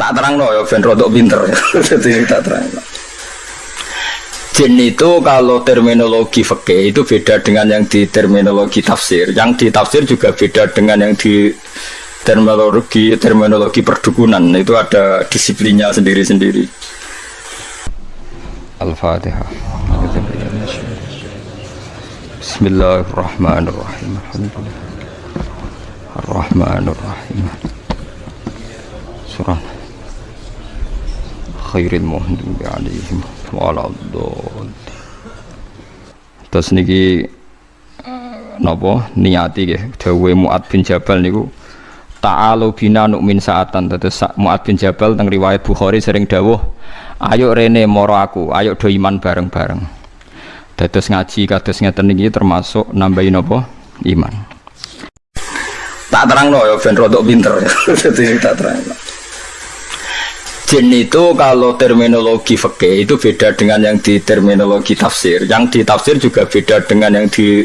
Tak terang no ya, ben rodok pinter. Jadi tak terang. Jin itu kalau terminologi fikih itu beda dengan yang di terminologi tafsir. Yang di tafsir juga beda dengan yang di terminologi perdukunan. Itu ada disiplinnya sendiri-sendiri. Al-Fatihah. Bismillahirrahmanirrahim. Ar-Rahmanirrahim. Surah Khairil Muhdubi alaihim waladhdallin. Terus niki napa niati nggih dawuhe Mu'ad bin Jabal niku ta'alu bina nu'min sa'atan. Terus Mu'ad bin Jabal teng riwayat Bukhari sering dawuh ayo rene moro aku, ayo do iman bareng-bareng. Dados ngaji kados ngeten niki termasuk nambahin napa iman. Tak terangno ya ben rodok pinter. Jadi tak terangno. Jin itu kalau terminologi fikih itu beda dengan yang di terminologi tafsir. Yang di tafsir juga beda dengan yang di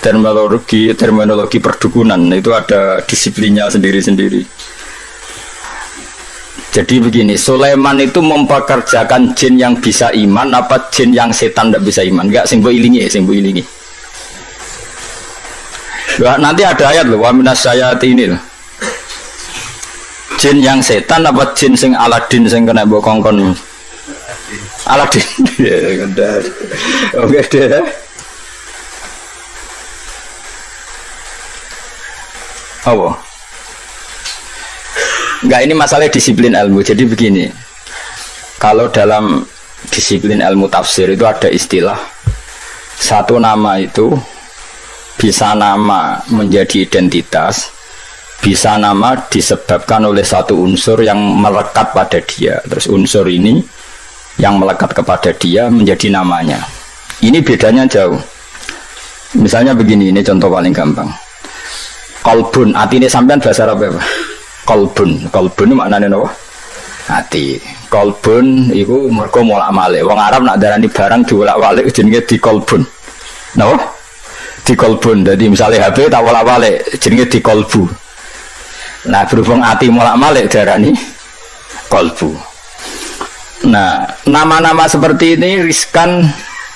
terminologi perdukunan. Itu ada disiplinnya sendiri-sendiri. Jadi begini, Sulaiman itu mempekerjakan jin yang bisa iman apa jin yang setan tidak bisa iman? Enggak, sing mbok ilingi. Nanti ada ayat loh, wa minas sayatini loh. Jin yang setan apa jin sing Aladin sing kena mbok kongkon? Aladin. Ya, udah. Oke deh. Apa? Enggak, ini masalah disiplin ilmu. Jadi begini, kalau dalam disiplin ilmu tafsir itu ada istilah satu nama itu bisa nama menjadi identitas, bisa nama disebabkan oleh satu unsur yang melekat pada dia. Terus unsur ini yang melekat kepada dia menjadi namanya. Ini bedanya jauh. Misalnya begini, ini contoh paling gampang. Qalbun, hati ini sampean bahasa Arab apa? Qalbun itu maknanya apa? Hati. Qalbun itu mergo molak-malik. Wong Arab nak darani barang diwolak-walik jenenge di qalbun. Napa? Di qalbun. Jadi misalnya HP tak wolak-walik jenenge di qalbu. Nah, berhubung hati molak-malik darani qalbu. Nah, nama-nama seperti ini riskan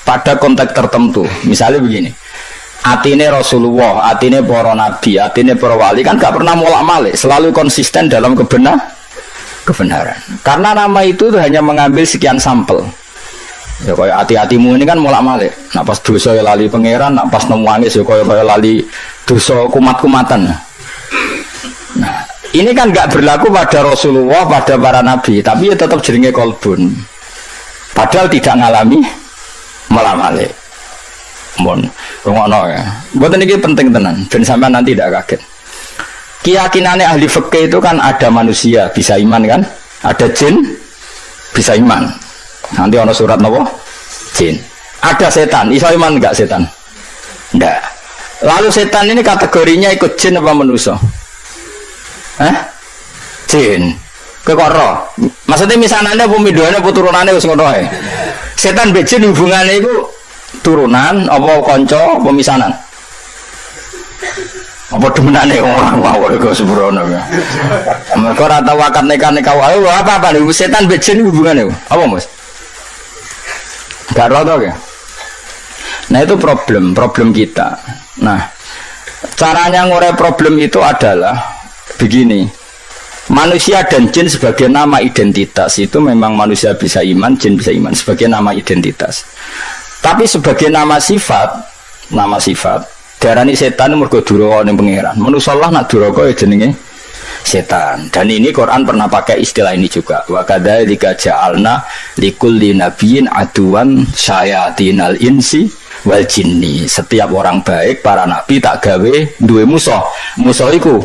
pada konteks tertentu. Misalnya begini. Atine Rasulullah, atine para nabi, atine para wali kan gak pernah molak-malik, selalu konsisten dalam kebenaran. Karena nama itu hanya mengambil sekian sampel. Ya kayak hati-hatimu ini kan molak-malik. Nak pas dosa ya lali pangeran, nak pas nemu wangis ya kayak lali dosa kumat-kumatan. Nah, ini kan gak berlaku pada Rasulullah, pada para nabi, tapi ya tetap jenenge qalbun. Padahal tidak ngalami molak-malik. Mon, rungono ya. Buat ini penting tenan, dan sampai nanti tidak kaget. Keyakinannya ahli fikih itu kan ada manusia bisa iman kan, ada jin bisa iman. Nanti ono surat nopo jin. Ada setan, iso iman enggak setan? Enggak. Lalu setan ini kategorinya ikut jin apa manusia? Jin. Kekoro. Maksudnya misalnya pemiduannya puturunannya wis ngono ae. Setan be jin hubungannya itu turunan apa kanca pemisanan apa demenane orang mawon iku sembrono ya mergo ora tau akad nikah wae apa niku setan bejin hubungane apa Mas gak roto ya. Nah itu problem kita. Nah caranya ngurep problem itu adalah begini, manusia dan jin sebagai nama identitas itu memang manusia bisa iman, jin bisa iman sebagai nama identitas. Tapi sebagai nama sifat darani setan mergo duraka ning pangeran. Manusa Allah nak duraka ya jenenge setan. Dan ini Quran pernah pakai istilah ini juga. Wa kadzalika ja'alna likulli nabiyyin aduwan syayatinal insi wal jinni. Setiap orang baik para nabi tak gawe duwe musuh. Musuh iku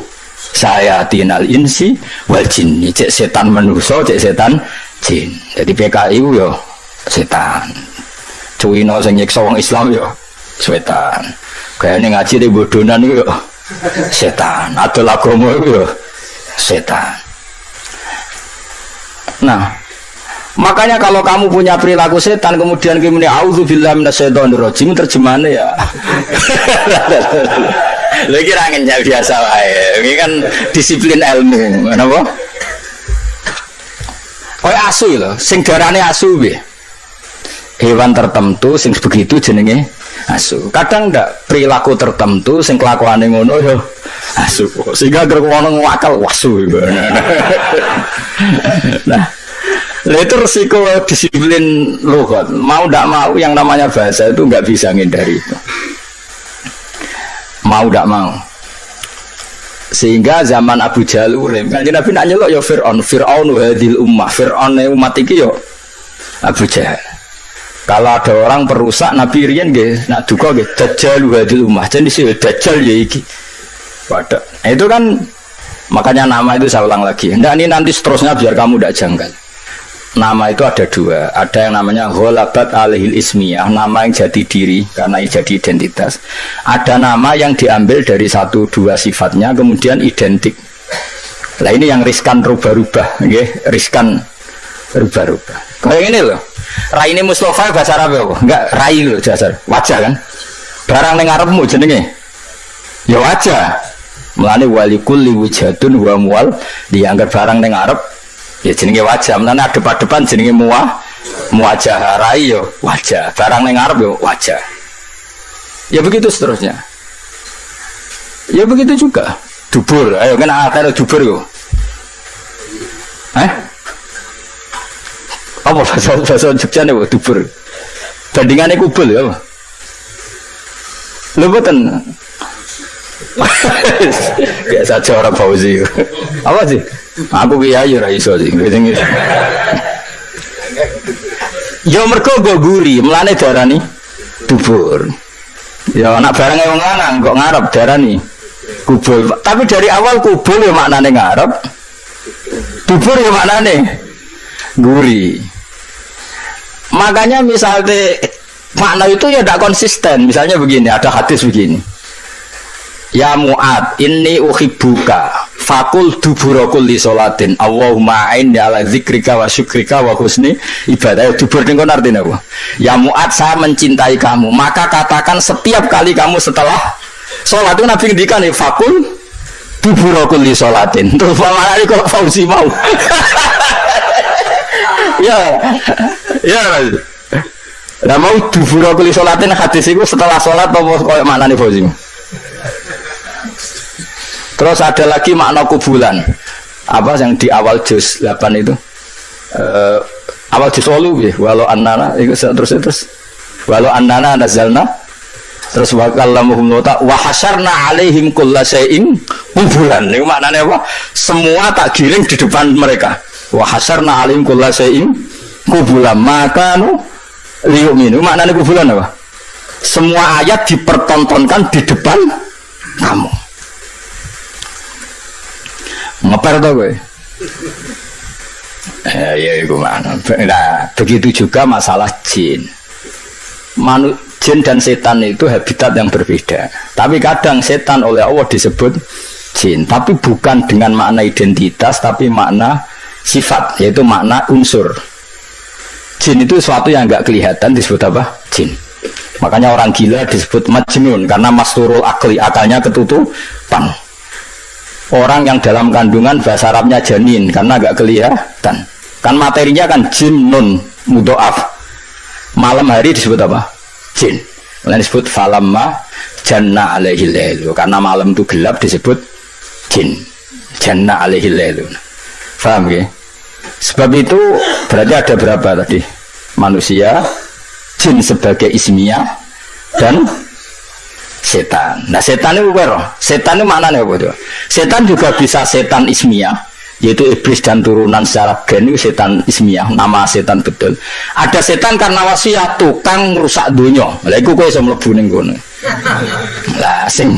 syayatinal insi wal jinni. Cek setan manusa, cek setan jin. Jadi PKI ku yo setan. Cuwino sing nyiksa wong Islam yo setan. Kayane ngaji di bodonan yo setan. Adol agama yo setan. Nah, makanya kalau kamu punya perilaku setan kemudian kemudian auzubillahi minasyaitonirrajim terjemahannya ya. Lagi kira ngenyal biasa wae. Ini kan disiplin ilmu, kenapa? Koyo asu lho, sing darane asu piye? Hewan tertentu sing begitu jenenge asu. Kadang ndak perilaku tertentu sing kelakuane ngono ya asu. Sehingga gerek ngono ngakal wasu. Nah, itu resiko disiplin lughat. Mau ndak mau yang namanya bahasa itu nggak bisa ngindari itu. Mau ndak mau. Sehingga zaman Abu Jahal urip, Kanjeng Nabi nak nyeluk ya Fir'aun hadil ummah. Fir'aun umat iki ya Abu Jahal. Kalau ada orang perusak Nabi riyen nggih nak duka nggih dajjal hadil ummah. Jadi sih dajjal ya iki. Waduh. Itu kan makanya nama itu saya ulang lagi. Nah, ini nanti seterusnya biar kamu tidak janggal. Nama itu ada dua. Ada yang namanya ghalabat alihil ismiyah, nama yang jati diri karena jadi identitas. Ada nama yang diambil dari satu dua sifatnya kemudian identik. Nah ini yang riskan rubah-rubah, nggih, riskan rubah-rubah. Kayak ini loh. Rai ini Mustafa bahasa Arab ya, enggak rai loh dasar. Wajah kan. Barang ning ngarepmu jenenge. Ya wajah. Mulane walikulli wujhatun wa muwal, dianggap barang ning ngarep ya jenenge wajah. Mulane adep-adepan jenenge muwajah. Rai ya wajah. Barang ning ngarep ya wajah. Ya begitu seterusnya. Ya begitu juga. Dubur. Ayo kan akar dubur yo. Apa bahasa Jogja nih dubur bandingannya kubul ya lu betul biasa aja orang Fauzi apa sih aku kiai ora iso sih ya mergo go guri melane darani dubur ya anak barangnya wong lanang kok ngarep darani kubul tapi dari awal kubul ya maknane ngarep dubur ya maknane guri. Makanya misalnya makna itu ya tidak konsisten. Misalnya begini, ada hadis begini. Ya Mu'ad, inni uhibbuka fakul dubura kulli sholatin Allahumma a'inni ala dzikrika wa syukrika wa husni ibadah. Dubur ini kan artinya apa? Ya Mu'ad, saya mencintai kamu, maka katakan setiap kali kamu setelah sholat itu Nabi ngendikan ya fakul dubura kulli sholatin. Terus malah ini kok Fauzi mau ya nah mau dubura kulli sholatin hadis itu setelah sholat apa kayak mana nih Fauzi? Terus ada lagi makna kubulan apa yang di awal juz 8 itu awal juz 8 ya walau annana itu terus walau annana nazalna terus wa kallamuhum nota wa hasyarna alaihim kulla syai'in kubulan itu maknanya apa? Semua tak giring di depan mereka wa hasyarna alaihim kulla syai'in kubulan maka liyu'minu maknanya kubulan apa? Semua ayat dipertontonkan di depan kamu. Ngeper tau gue? Ya itu mana? Nah, begitu juga masalah jin. Jin dan setan itu habitat yang berbeda. Tapi kadang setan oleh Allah disebut jin, tapi bukan dengan makna identitas, tapi makna sifat, yaitu makna unsur. Jin itu sesuatu yang enggak kelihatan disebut apa? Jin. Makanya orang gila disebut majnun karena masturul akli, akalnya ketutupan. Orang yang dalam kandungan bahasa Arabnya janin karena agak kelihatan. Kan materinya kan jinnun mudhoaf. Malam hari disebut apa? Jin. Lain disebut falamma janna alaihil lailu. Karena malam itu gelap disebut jin. Janna alaihil lailu. Paham ya? Sebab itu berarti ada berapa tadi? Manusia, jin sebagai ismiyah dan setan. Nah setan itu apa? Setan itu maknanya apa? Setan juga bisa setan ismiyah, yaitu iblis dan turunan secara gen itu setan ismiyah, nama setan betul. Ada setan karena wasiat tukang rusak dunia. Lah iku kowe iso mlebu ning kono. Lah sing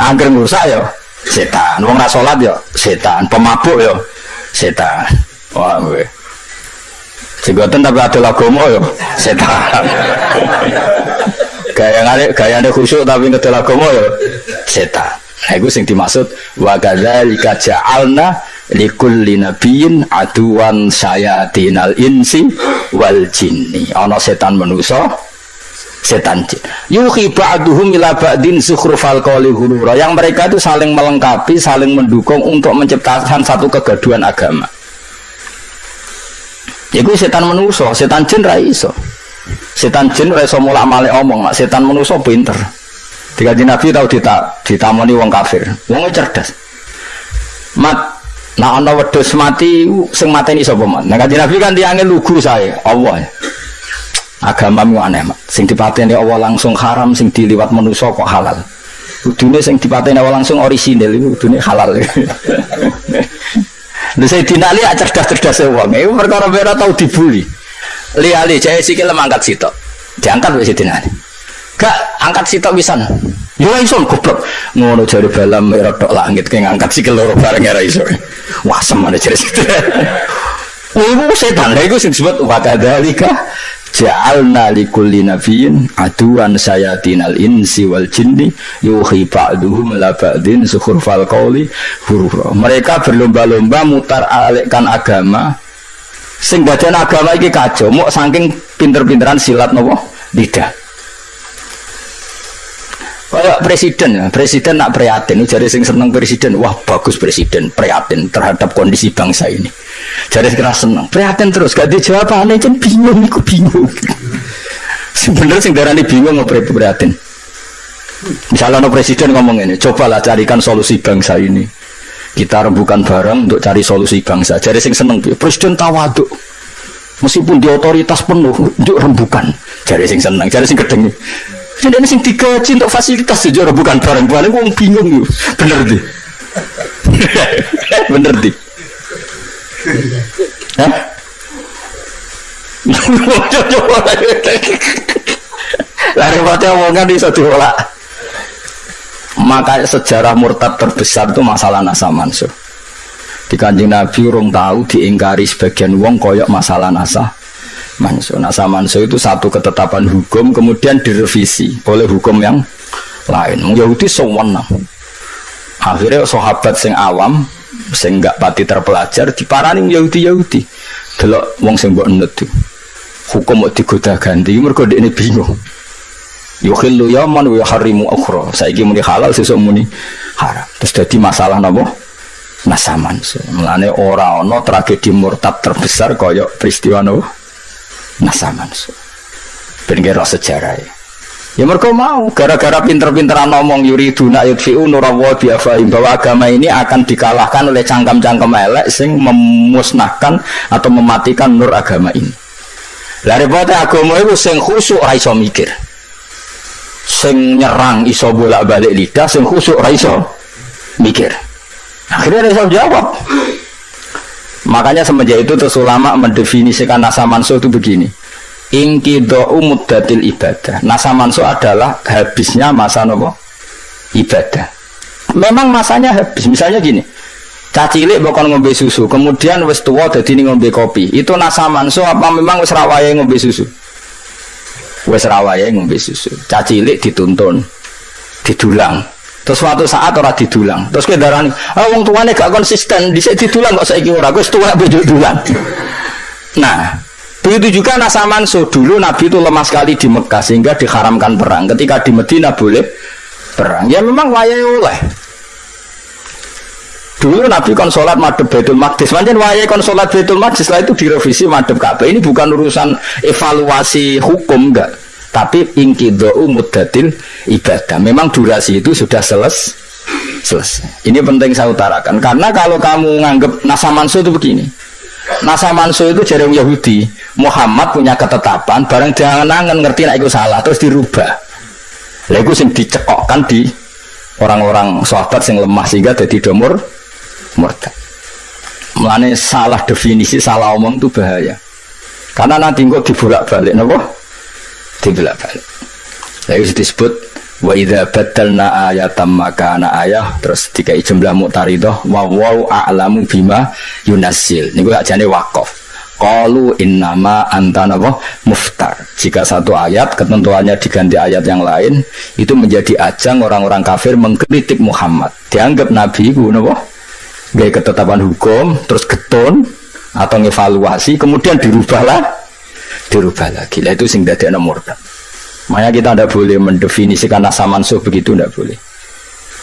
angger rusak ya setan, wong ra salat ya setan, pemabuk ya setan. Wah kowe. Segoten tapi ada lagomo ya setan. Gaya khusyuk tapi ngedol agama ya setan. Nah itu yang dimaksud wa kadzalika ja'alna likulli nabiyyin aduwan syayatinal insi wal jinni. Ana setan manusa, setan jin. Yuhi ba'duhum ila ba'din zukhrufal qawli ghurura. Yang mereka itu saling melengkapi, saling mendukung untuk menciptakan satu kegaduhan agama. Iku setan manusa, setan jin ra iso. Setan jin ora iso mulak-malik omong, mak setan manusa pinter. Dikanjeng Nabi tau ditamoni wong kafir. Wong cerdas. Mat, nah ana wedhus mati sing mateni sapa, Mat? Nah Kanjeng Nabi kan tiange lugu saya, Allah. Agamamu aneh, Mat. Sing dipateni Allah langsung haram, sing diliwat manusa kok halal. Kudune sing dipateni Allah langsung orisinil iku kudune halal. Lha Sayyidina Ali cerdas-cerdas wong. Iku perkara ora tau dibuli. Li jae sikil mangkat sitok. Diangkat wis Sayyidina Ali. Gak angkat sitok pisan. Yo iso goblok. Ngono jare balam rodok langit ke ngangkat sikil loro bareng ora iso. Wah semane jare sitok. Iku setan. Lha iku sing disebut wa kadzalika ja'alna likulli nabiyyin aduan sayatinal insi wal jinni yuhi ba'duhum la ba'din zukhrufal qawli hurura. Mereka berlomba-lomba mutar-alikkan agama. Sing badan agama iki kacau, mok saking pinter-pinteran silat napa? Lidah. Kayak presiden nak prihatin, jadi sing seneng presiden, wah bagus presiden, prihatin terhadap kondisi bangsa ini. Jadi kira seneng, prihatin terus, gak dijawab aneh, jadi bingung, aku bingung. Sebenarnya sing darani bingung mau prihatin. Misalnya no presiden ngomong ini, cobalah carikan solusi bangsa ini. Kita rembukan bareng untuk cari solusi bangsa. Jadi sing seneng, presiden tawaduk, meskipun di otoritas penuh untuk rembukan. Jadi sing seneng, jadi sing gedeng. Ini sing digaji untuk fasilitas saja bukan barang-barang, wong bingung yuk. Bener di. Bener di. Hah? Lari mati omongan di satu olah. Maka sejarah murtad terbesar itu masalah nasa mansuh. Di Kanjeng Nabi urung tahu diingkari sebagian wong koyok masalah nasa mansuh. Nasa mansuh itu satu ketetapan hukum kemudian direvisi oleh hukum yang lain. Yahudi sewenang. Akhirnya sahabat sing awam sing enggak pati terpelajar diparani Yahudi. Delok wong sing mbok enet hukum mau digoda ganti mergo dekne bingung. Yukhillu yaman wa yuharrimu ukhra. Saiki muni halal sesuk muni haram. Terus dadi masalah napa? Nasa mansuh. Mulane ora ana tragedi murtad terbesar kaya peristiwa napa? Nasa mansuh. Ben kira sejarah ya mereka mau gara-gara pinter-pinteran ngomong yuriduna yudfi'u nurallahi bi afwahihim bahwa agama ini akan dikalahkan oleh cangkem-cangkem elek sing memusnahkan atau mematikan nur agama ini. Lah repotnya agama itu sing khusyuk ora iso mikir, sing nyerang iso bolak-balik lidah, sing khusyuk ora iso mikir. Akhirnya ora iso jawab. Makanya semenjak itu terus ulama mendefinisikan nasa mansuh itu begini. Inqidha'u muddatil ibadah. Nasa mansuh adalah habisnya masa nopo? Ibadah. Memang masanya habis. Misalnya gini. Cacilik bakal ngombe susu, kemudian wis tuwa dadi ngombe kopi. Itu nasa mansuh apa memang wis rawaye ngombe susu? Wis rawaye ngombe susu. Cacilik dituntun, didulang. Terus suatu saat ora didulang. Terus kowe darani, "Ah wong tuane gak konsisten, dhisik didulang kok saiki ora." Wis tuwa bojo dulang. Nah, begitu juga nasa mansuh. Dulu Nabi itu lemah sekali di Mekah sehingga diharamkan perang. Ketika di Madinah boleh perang. Ya memang wayahe oleh. Dulu Nabi kon salat madhep Baitul Maqdis. Pancen wayahe kon salat Baitul Maqdis, setelah itu direvisi madhep Ka'bah. Ini bukan urusan evaluasi hukum enggak. Tapi inqidha'u muddatil ibadah. Memang durasi itu sudah selesai. Ini penting saya utarakan. Karena kalau kamu nganggap nasa mansuh itu begini. Nasa mansuh itu jare Yahudi. Muhammad punya ketetapan, barang jangan ngerti nek iku salah terus dirubah. Lha iku sing dicekokkan di orang-orang sahabat sing lemah sehingga dadi domur murtad. Mulane salah definisi, salah omong itu bahaya. Karena nanti kok dibolak-balik napa? Dibolak-balik. Lalu disebut wa idza badalna ayatam makana ayah, terus dikai jumlah muqtaridah wa wau a'lamu bima yunassil. Niku ajane waqaf. Qalu innama anta napa muftar. Jika satu ayat ketentuannya diganti ayat yang lain, itu menjadi ajang orang-orang kafir mengkritik Muhammad. Dianggap nabi iku napa? Gawe ketetapan hukum terus getun atau ngevaluasi kemudian dirubah lagi. Lah itu sing dadekno murtad. Makanya kita tidak boleh mendefinisikan nasa mansuh begitu, tidak boleh.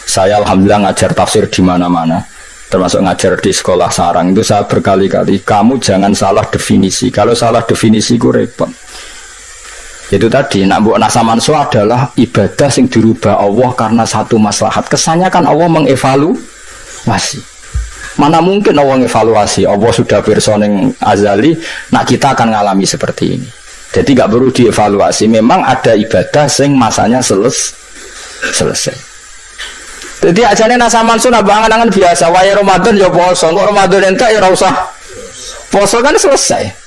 Saya alhamdulillah ngajar tafsir di mana-mana. termasuk ngajar di sekolah sarang itu saya berkali-kali, kamu jangan salah definisi. Kalau salah definisi ku repot. Itu tadi nak mbok nasamanso adalah ibadah sing dirubah Allah karena satu maslahat. Kesannya kan Allah mengevaluasi. Mana mungkin Allah mengevaluasi? Allah sudah pirsa ning azali, nak kita akan ngalami seperti ini. Jadi nggak perlu dievaluasi. Memang ada ibadah sing masanya selesai. Jadi ajane nasamanso nak angan-angan biasa. Wae Ramadan ya poso, kok Ramadan entek ya ora usah poso kan selesai.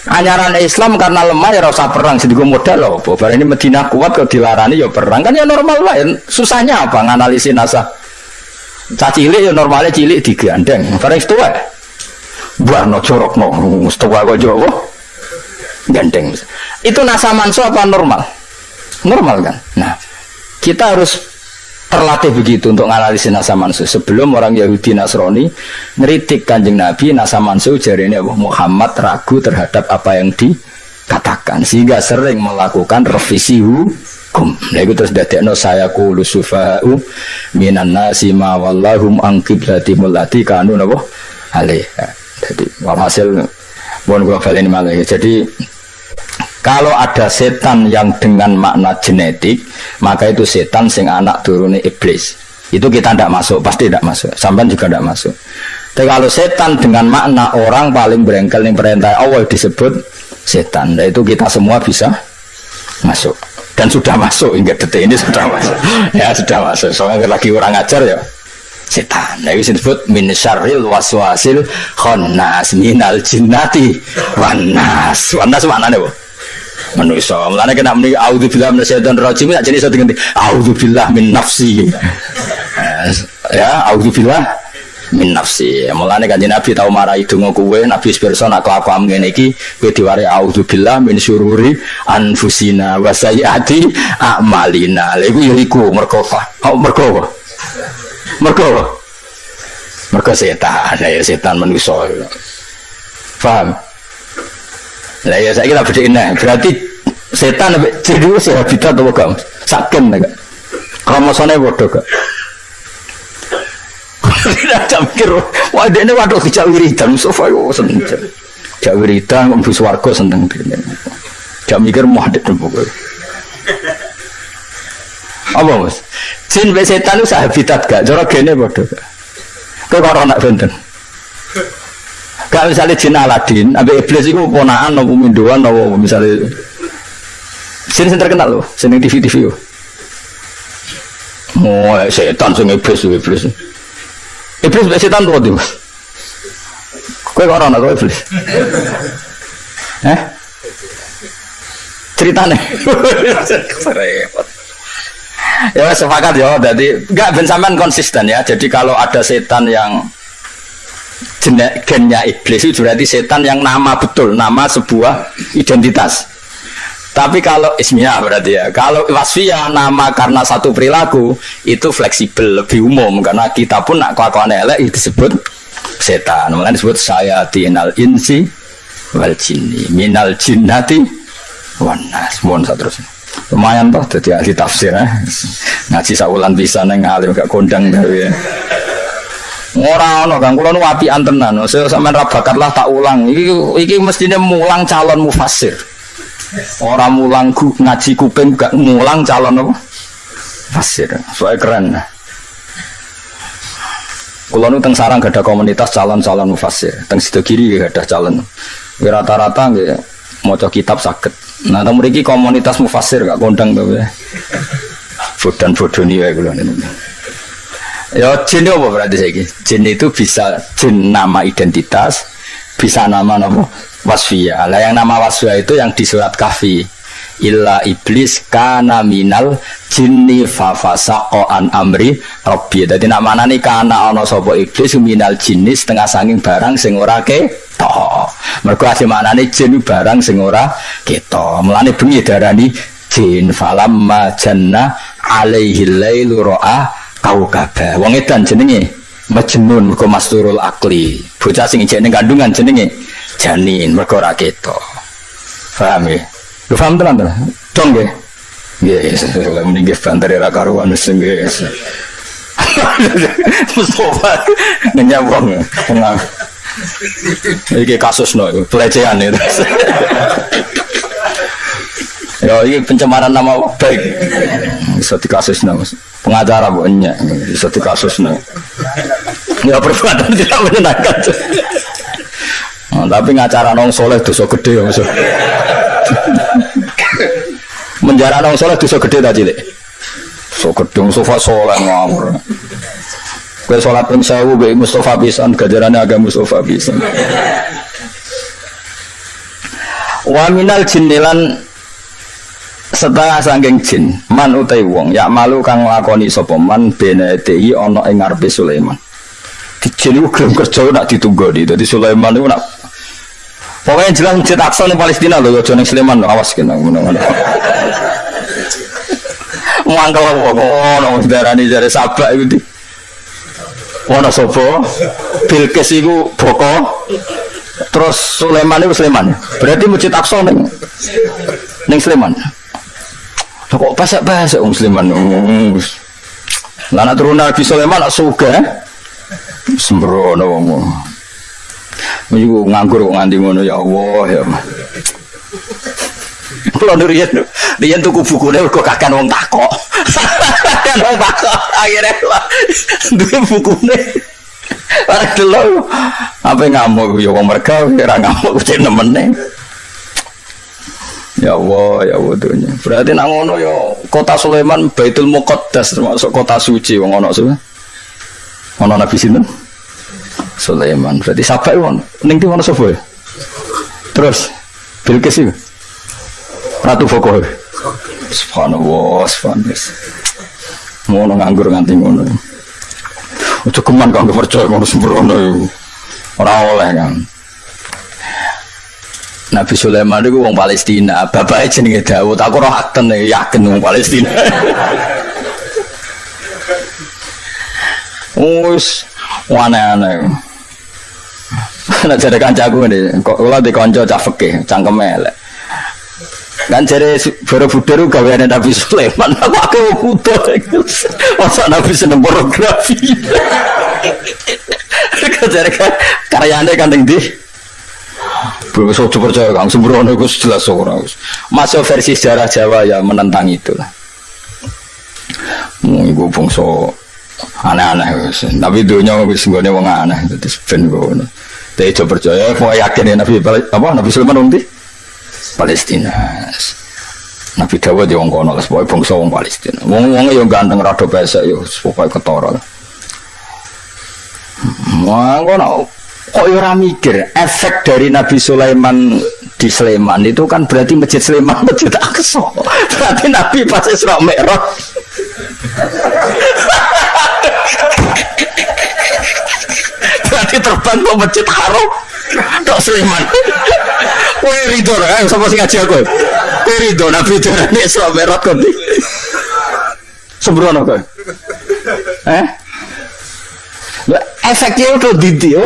Anyaran Islam karena lemah ya rasa perang sedikit modal loh. Baru ini Madinah kuat kalau dilarani ya perang kan ya normal lah. Susahnya apa nganalisin nasa cacilik ya normalnya cilik digandeng. Barang itu ya buah no corok no mustawa kok jowo gandeng. Itu nasa manso apa normal? Normal kan. Nah kita harus terlatih begitu untuk nganalisin nasa manso. Sebelum orang Yahudi Nasrani ngeritik Kanjeng Nabi, nasa manso jarine Muhammad ragu terhadap apa yang dikatakan sehingga sering melakukan revisi hukum. Nah itu terus dadekno saya qulu sufa'u minan nasi ma wallahum an qiblatihim allati kanu napa alih. Jadi walhasil mohon kula baleni malih. Jadi kalau ada setan yang dengan makna genetik, maka itu setan sing anak turune iblis. Itu kita tidak masuk, pasti tidak masuk. Sampai juga tidak masuk. Tapi kalau setan dengan makna orang paling berengkel yang perintah Allah disebut setan. Nah, itu kita semua bisa masuk. Dan sudah masuk hingga detik ini sudah masuk. Ya sudah masuk. Soalnya lagi orang ajar ya setan. Nah, itu disebut min syarril waswasil khannas minal jinnati wan nas. Wan nas maknane apa? Manusia, mulanya kena muni auzubillah minasyaitonir rajim tak jadi iso diganti auzubillah min nafsi. Ya, auzubillah min nafsi. Mulanya Kanjeng Nabi tau marahi donga kowe, Nabi pirsa nak kelakuan ngene iki kowe diwari auzubillah min syururi anfusina wa sayyiati a'malina. Lha iku ya iku mergo mergo setan, ya setan manusia. Paham? Lah ya saya kira beda ini. Berarti setan jadi sih habitat atau enggak? Saken enggak? Kromosomnya bodoh enggak? Tidak mikir. Wah dia ini waduh kejauh wiridan. Sofa yo seneng. Jauh wiridan, umbu swarga seneng. Jauh mikir mau ada tempat. Apa mas? Jin be setan itu habitat enggak? Jorok gene bodoh enggak? Kau kalau nak benten. Kalau misalnya jin Aladin, ambil iblis itu ponaan, atau minduan, atau misalnya jin yang terkenal loh, sini TV. Oh, setan sing iblis. Iblis be setan tuh mas. Kau orang nak iblis? Ceritanya. Repot. Ya sepakat ya, jadi enggak bensaman konsisten ya. Jadi kalau ada setan yang gennya iblis itu berarti setan yang nama betul, nama sebuah identitas. Tapi kalau ismiyah berarti ya, kalau wasfiyah nama karena satu perilaku itu fleksibel, lebih umum karena kita pun nak kelakuan elek disebut setan. Makanya disebut sayatinal insi wal jinni minal jinnati wan nas. Mohon terus. Lumayan toh jadi ahli tafsir ngaji saulan bisa neng alim gak kondang tapi ya. Orang kan kula nu apian tenan. Saya sampean ra bakatlah tak ulang. Iki mestine mulang calon mufassir. Ora mulang ngaji kuping gak mulang calon apa? Mufassir. Soale keren. Kula nu teng sarang gak ada komunitas calon-calon mufassir. Teng sido kiri gak ada calon. Rata-rata nggih maca kitab saged. Nah, teng mriki komunitas mufassir gak kondang to ya. Bodan-bodoni wae kula niku. Ya jin apa berarti saiki? Jin itu bisa jin nama identitas, bisa nama wasfiyah. Lah yang nama wasfiyah itu yang di surat Kahfi. Illa iblis kana minal jinni fa fasaqa an amri rabbi. Dadi namane kana ana sapa iblis minal jinni setengah sanging barang sing ora ketok. Mergo ase maknane jin barang sing ora ketok. Mulane bengi darani jin falamma janna alaihi lailu ra'a kau kabeh wong edan jenenge majnun mergo masturul akli. Bocah sing ijek ning kandungan jenenge janin mergo ora ketok. Paham ya? Lu paham tenan? Dong nggih. Nggih, mending banter ra karuan wis nggih. Mustafa nyambung tenang. Iki kasus no pelecehan itu. Ya ini pencemaran nama baik. Bisa dikasus nama pengacara bukannya bisa dikasus nama. Ya perbuatan tidak menyenangkan. Tapi ngacara nong soleh dosa gede ya maksud. Menjara nong soleh dosa gede tadi le. So gedung sofa soleh ngawur. Kue sholat pun sewu be Mustafa pisan gajarannya agak Mustafa pisan. Wa minal jinnilan setengah sangking jin man utai wong ya malu kang lakoni sapa man benedei ana ing ngarepe Sulaiman. Dijeni gelem kerja nak ditunggu di. Dadi Sulaiman iku nak pokoknya jelas Masjid Aqsa ning Palestina lho aja ning Sulaiman awas kena ngono-ngono. Mangkel ono darani jare sabak iku di. Ono sapa? Bilqis iku boko. Terus Sulaiman iku Sulaiman. Berarti Masjid Aqsa ning Sulaiman. Kok pasak-pasak wong Sulaiman. Lah nek turun Nabi Sulaiman sugih. Sembrono wong. Iku nganggur kok nganti ngono ya Allah ya. Kalau riyen tuku bukune kok kakan wong takok. Kakan wong takok akhire duwe bukune. Ora delok. Apa ngamuk ya wong merga ora ngamuk cek nemene. Ya Allah dunya. Berarti nang ngono ya kota Sulaiman Baitul Muqaddas termasuk kota suci wong ana sapa? Ana Nabi sinten? Sulaiman. Berarti sabak wong ning ndi ana sapa? Terus Bilqis iki Ratu Boko. Subhanallah, subhanallah. Ngono nganggur nganti ngono. Ojo keman kang percaya ngono sembrono iku. Ora oleh kan. Nabi Sulaiman itu wong Palestina, bapaknya jenenge Daud. Aku roh akten yakin wong Palestina. Wis aneh-aneh. Nek jare kancaku ngene, kok kula dikonco cah fikih, cangkeme elek. Kan jare Borobudur gaweane Nabi Sulaiman, aku butuh. Masa Nabi seneng pornografi. Jare karyane kan ning ndi? Belum coba percaya kang sembrono itu jelas orang. Masuk versi sejarah Jawa ya menentang itu lah. Ibu bongso aneh-aneh. Tapi dunia wis nggone wong aneh. Terus ben ngono. Tapi coba percaya, mau yakin ya Nabi Sulaiman wong di Palestina. Nabi Dawud ya wong kono, pokoke bangsa wong Palestina. Wong-wong yo ganteng rada pesek yo pokoke ketara. Wah, ngono. Kok ora mikir efek dari Nabi Sulaiman di Sleman itu kan berarti Masjid Sleman Masjid Aqsa. Berarti Nabi pas Isra Mi'raj. Berarti terbang ke Masjid Haram tok Sleman. Kowe rido ra sapa sing ngaji aku. Kowe rido Nabi darane Isra Mi'raj kok. Sembrono kok. Efeknya itu didi yo.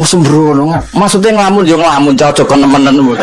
Sembrono. Maksudnya ngelamun yo ngelamun cocok nemen-nemen.